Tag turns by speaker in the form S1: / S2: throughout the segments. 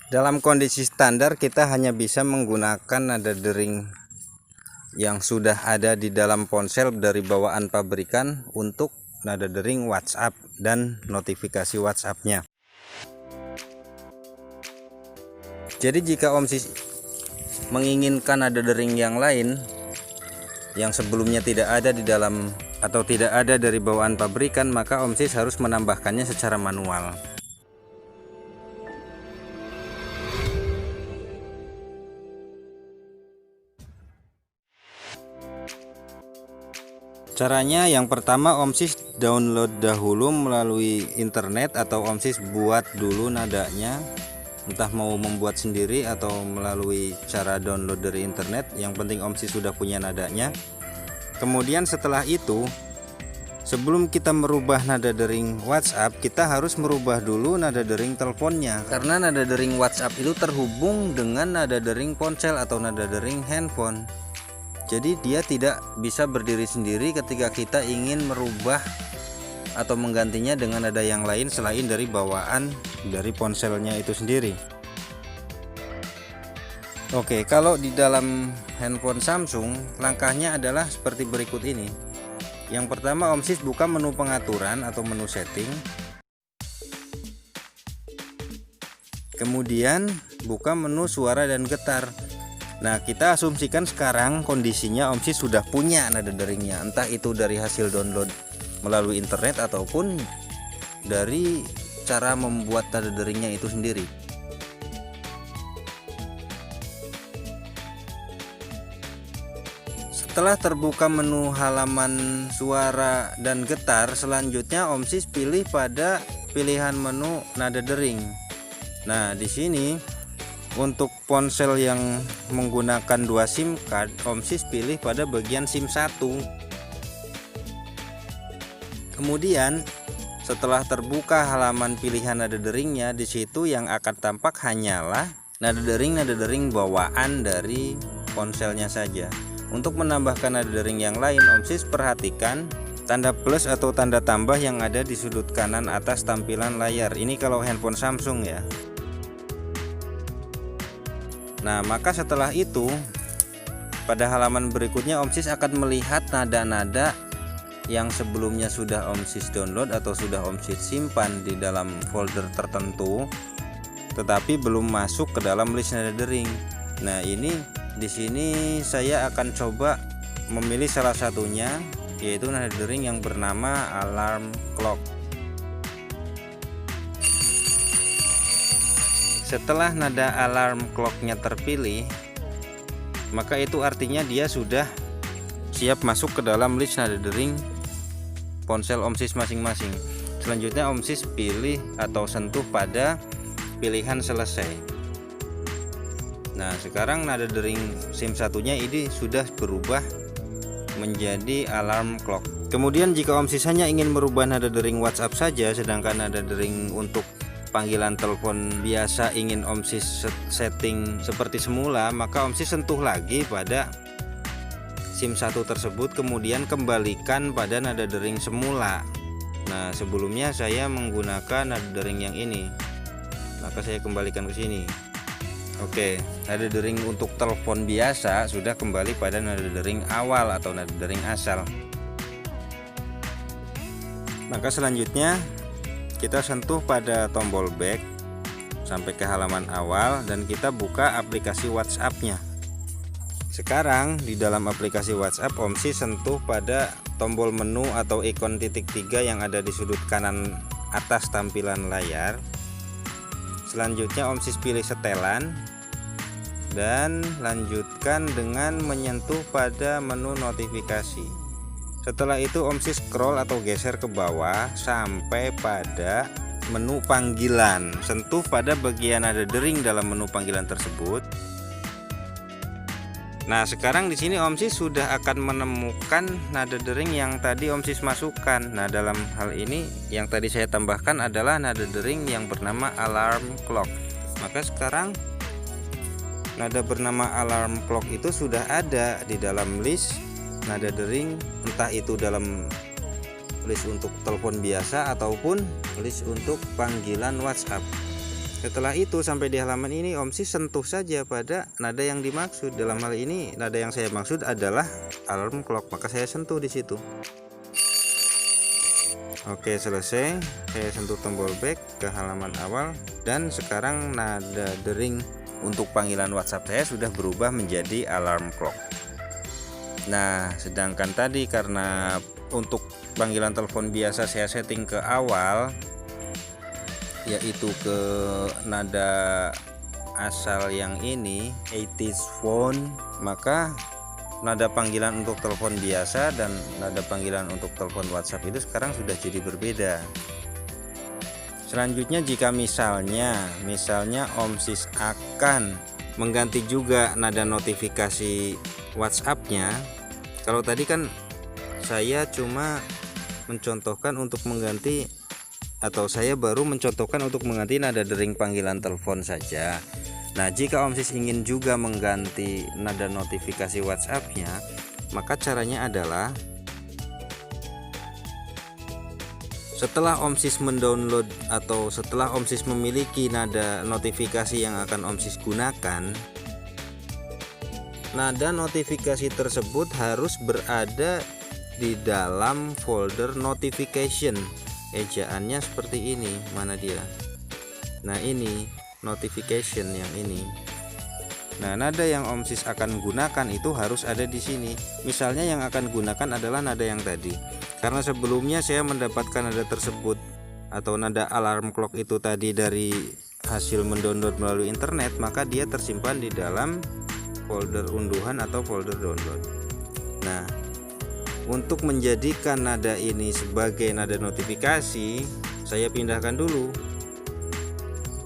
S1: Dalam kondisi standar kita hanya bisa menggunakan nada dering yang sudah ada di dalam ponsel dari bawaan pabrikan untuk nada dering WhatsApp dan notifikasi WhatsApp-nya. Jadi jika Om Sis menginginkan nada dering yang lain yang sebelumnya tidak ada di dalam atau tidak ada dari bawaan pabrikan, maka Om Sis harus menambahkannya secara manual. Caranya yang pertama Om Sis download dahulu melalui internet atau Om Sis buat dulu nadanya, entah mau membuat sendiri atau melalui cara download dari internet, yang penting Om Sis sudah punya nadanya. Kemudian setelah itu, sebelum kita merubah nada dering WhatsApp, kita harus merubah dulu nada dering teleponnya, karena nada dering WhatsApp itu terhubung dengan nada dering ponsel atau nada dering handphone. Jadi dia tidak bisa berdiri sendiri ketika kita ingin merubah atau menggantinya dengan nada yang lain selain dari bawaan dari ponselnya itu sendiri. Oke, kalau di dalam handphone Samsung, langkahnya adalah seperti berikut ini. Yang pertama, Om Sis buka menu pengaturan atau menu setting. Kemudian buka menu suara dan getar. Nah, kita asumsikan sekarang kondisinya Om Sis sudah punya nada deringnya, entah itu dari hasil download melalui internet ataupun dari cara membuat nada deringnya itu sendiri. Setelah terbuka menu halaman suara dan getar, selanjutnya Om Sis pilih pada pilihan menu nada dering. Nah, di sini untuk ponsel yang menggunakan 2 SIM card, Om Sis pilih pada bagian SIM 1. Kemudian setelah terbuka halaman pilihan nada deringnya, di situ yang akan tampak hanyalah nada dering bawaan dari ponselnya saja. Untuk menambahkan nada dering yang lain, Om Sis perhatikan tanda plus atau tanda tambah yang ada di sudut kanan atas tampilan layar. Ini kalau handphone Samsung ya. Nah, maka setelah itu pada halaman berikutnya Om Sis akan melihat nada-nada yang sebelumnya sudah Om Sis download atau sudah Om Sis simpan di dalam folder tertentu, tetapi belum masuk ke dalam list nada dering. Nah, ini di sini saya akan coba memilih salah satunya, yaitu nada dering yang bernama alarm clock. Setelah nada alarm clocknya terpilih, maka itu artinya dia sudah siap masuk ke dalam list nada dering ponsel Om Sis masing-masing. Selanjutnya Om Sis pilih atau sentuh pada pilihan selesai. Nah, sekarang nada dering SIM satunya ini sudah berubah menjadi alarm clock. Kemudian jika Om Sis hanya ingin merubah nada dering WhatsApp saja, sedangkan nada dering untuk panggilan telepon biasa ingin Om Sis setting seperti semula, maka Om Sis sentuh lagi pada SIM 1 tersebut, kemudian kembalikan pada nada dering semula. Nah, sebelumnya saya menggunakan nada dering yang ini, maka saya kembalikan ke sini. Oke, nada dering untuk telepon biasa sudah kembali pada nada dering awal atau nada dering asal. Maka selanjutnya kita sentuh pada tombol back sampai ke halaman awal dan kita buka aplikasi WhatsApp-nya. Sekarang di dalam aplikasi WhatsApp, Om Sis sentuh pada tombol menu atau ikon titik 3 yang ada di sudut kanan atas tampilan layar. Selanjutnya Om Sis pilih setelan dan lanjutkan dengan menyentuh pada menu notifikasi. Setelah itu Om Sis scroll atau geser ke bawah sampai pada menu panggilan. Sentuh pada bagian nada dering dalam menu panggilan tersebut. Nah, sekarang di sini Om Sis sudah akan menemukan nada dering yang tadi Om Sis masukkan. Nah, dalam hal ini yang tadi saya tambahkan adalah nada dering yang bernama alarm clock. Maka sekarang nada bernama alarm clock itu sudah ada di dalam list nada dering, entah itu dalam list untuk telepon biasa ataupun list untuk panggilan WhatsApp. Setelah itu sampai di halaman ini Om Sis sentuh saja pada nada yang dimaksud. Dalam hal ini nada yang saya maksud adalah alarm clock, maka saya sentuh di situ. Oke, selesai. Saya sentuh tombol back ke halaman awal dan sekarang nada dering untuk panggilan WhatsApp saya sudah berubah menjadi alarm clock. Nah, sedangkan tadi karena untuk panggilan telepon biasa saya setting ke awal, yaitu ke nada asal yang ini 80s phone, maka nada panggilan untuk telepon biasa dan nada panggilan untuk telepon WhatsApp itu sekarang sudah jadi berbeda. Selanjutnya jika misalnya Om Sis akan mengganti juga nada notifikasi WhatsApp-nya. Kalau tadi kan saya cuma mencontohkan untuk mengganti, atau saya baru mencontohkan untuk mengganti nada dering panggilan telepon saja. Nah, jika Om Sis ingin juga mengganti nada notifikasi WhatsApp-nya, maka caranya adalah setelah Om Sis mendownload atau setelah Om Sis memiliki nada notifikasi yang akan Om Sis gunakan, nada notifikasi tersebut harus berada di dalam folder notification. Ejaannya seperti ini, mana dia? Nah, ini notification yang ini. Nah, nada yang Om Sis akan gunakan itu harus ada di sini. Misalnya yang akan gunakan adalah nada yang tadi. Karena sebelumnya saya mendapatkan nada tersebut atau nada alarm clock itu tadi dari hasil mendownload melalui internet, maka dia tersimpan di dalam folder unduhan atau folder download. Nah, untuk menjadikan nada ini sebagai nada notifikasi, saya pindahkan dulu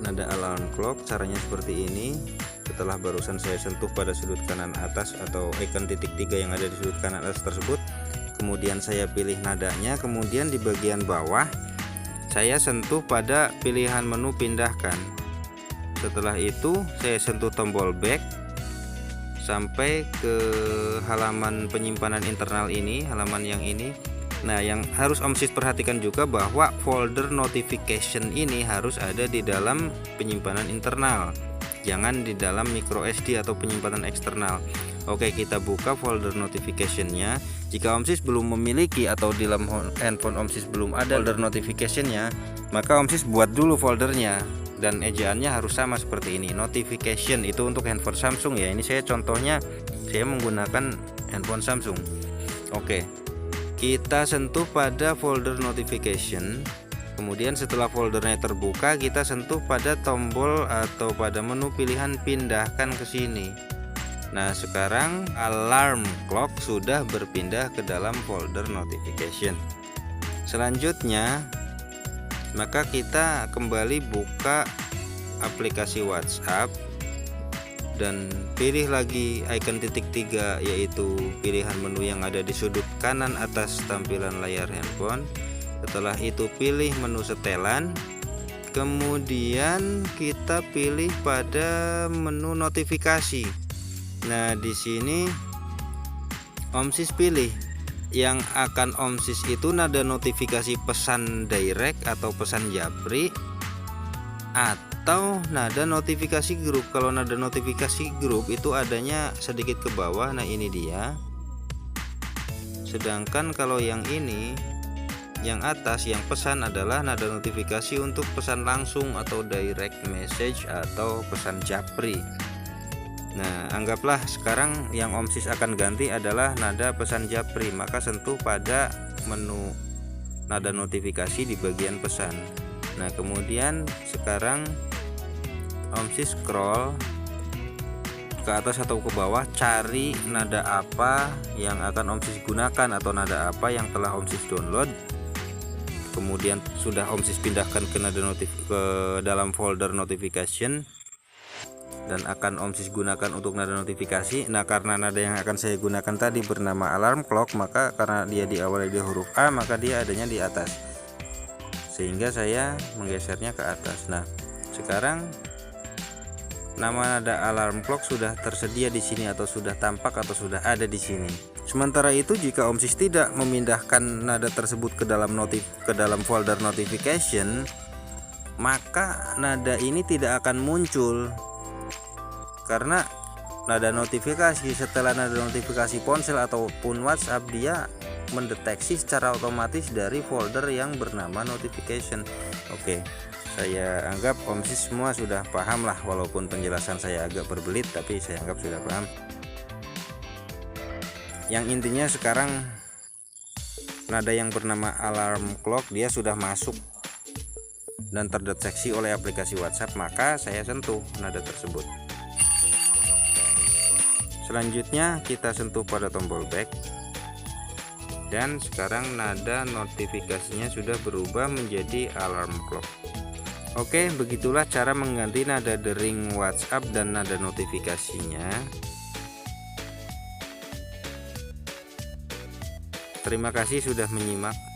S1: nada alarm clock. Caranya seperti ini. Setelah barusan saya sentuh pada sudut kanan atas atau icon titik 3 yang ada di sudut kanan atas tersebut, kemudian saya pilih nadanya, kemudian di bagian bawah saya sentuh pada pilihan menu pindahkan. Setelah itu saya sentuh tombol back sampai ke halaman penyimpanan internal ini, halaman yang ini. Nah, yang harus Om Sis perhatikan juga bahwa folder notification ini harus ada di dalam penyimpanan internal, jangan di dalam micro SD atau penyimpanan eksternal. Oke, kita buka folder notificationnya. Jika Om Sis belum memiliki atau di dalam handphone Om Sis belum ada folder notificationnya, maka Om Sis buat dulu foldernya, dan ejaannya harus sama seperti ini. Notification itu untuk handphone Samsung ya. Ini saya contohnya, saya menggunakan handphone Samsung. Oke, kita sentuh pada folder notification. Kemudian setelah foldernya terbuka, kita sentuh pada tombol atau pada menu pilihan pindahkan ke sini. Nah, sekarang alarm clock sudah berpindah ke dalam folder notification. Selanjutnya, maka kita kembali buka aplikasi WhatsApp dan pilih lagi icon titik 3, yaitu pilihan menu yang ada di sudut kanan atas tampilan layar handphone. Setelah itu pilih menu setelan, kemudian kita pilih pada menu notifikasi. Nah, di sini Om Sis pilih yang akan Om Sis itu nada notifikasi pesan direct atau pesan japri atau nada notifikasi grup. Kalau nada notifikasi grup itu adanya sedikit ke bawah, nah ini dia. Sedangkan kalau yang ini, yang atas, yang pesan adalah nada notifikasi untuk pesan langsung atau direct message atau pesan japri. Nah, anggaplah sekarang yang Om Sis akan ganti adalah nada pesan japri, maka sentuh pada menu nada notifikasi di bagian pesan. Nah, kemudian sekarang Om Sis scroll ke atas atau ke bawah, cari nada apa yang akan Om Sis gunakan atau nada apa yang telah Om Sis download. Kemudian sudah Om Sis pindahkan ke nada ke dalam folder notification dan akan Om Sis gunakan untuk nada notifikasi. Nah, karena nada yang akan saya gunakan tadi bernama alarm clock, maka karena dia diawali dari huruf A, maka dia adanya di atas, sehingga saya menggesernya ke atas. Nah, sekarang nama nada alarm clock sudah tersedia di sini atau sudah tampak atau sudah ada di sini. Sementara itu, jika Om Sis tidak memindahkan nada tersebut ke dalam folder notification, maka nada ini tidak akan muncul, karena nada notifikasi setelah nada notifikasi ponsel ataupun WhatsApp dia mendeteksi secara otomatis dari folder yang bernama notification. Oke, saya anggap OMSIS semua sudah paham lah, walaupun penjelasan saya agak berbelit tapi saya anggap sudah paham. Yang intinya sekarang nada yang bernama alarm clock dia sudah masuk dan terdeteksi oleh aplikasi WhatsApp, maka saya sentuh nada tersebut. Selanjutnya kita sentuh pada tombol back, dan sekarang nada notifikasinya sudah berubah menjadi alarm clock. Oke, begitulah cara mengganti nada dering WhatsApp dan nada notifikasinya. Terima kasih sudah menyimak.